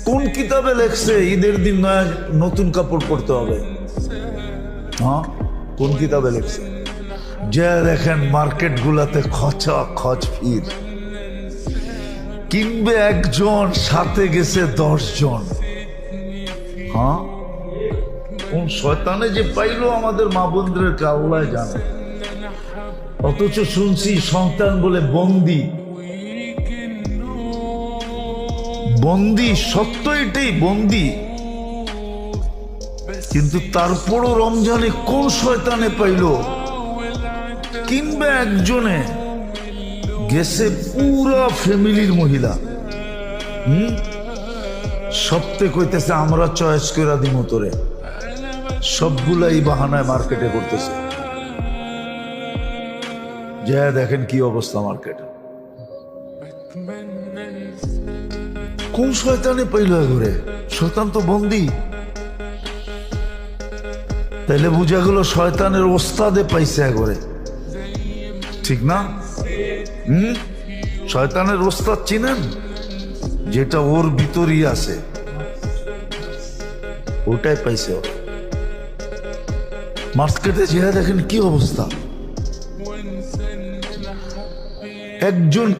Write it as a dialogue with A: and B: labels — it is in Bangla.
A: কোন কিতাবে লেখছে ঈদের দিন নয়া নতুন কাপড় পরতে হবে? হ্যাঁ, কোন কিতাবে লেখছে? যে দেখেন মার্কেট গুলাতে খচা খচ ভিড়, কিনবে একজন, সাথে গেছে 10 জন। হ্যাঁ, কোন শয়তানে যে পাইলো আমাদের মা বোনদেরকে আল্লাহ জানে। অথচ শুনছি সন্তান বলে বন্দি। বন্দি, সত্য এটাই, বন্দি। কিন্তু তারপরও রমজানে কোন শয়তানে পাইল, কিংবা একজনে গেছে পুরা ফ্যামিলির মহিলা। সপ্তাহে কইতেছে আমরা চয়েস করে দিব তোরে, সবগুলাই বাহানায় মার্কেটে করতেছে। যা দেখেন কি অবস্থা মার্কেটে। কোন শয়তানে পাইল ঘরে? শয়তান তো বন্দি। তাইলে বুঝা গেল শয়তানের ওস্তাদে পাইছে ঘরে, ঠিক না? শয়তানের ওস্তাদ চিনেন? যেটা ওর ভিতরই আছে, ওটাই পাইছে। মার্কেটে যেয়ে দেখেন কি অবস্থা। একজন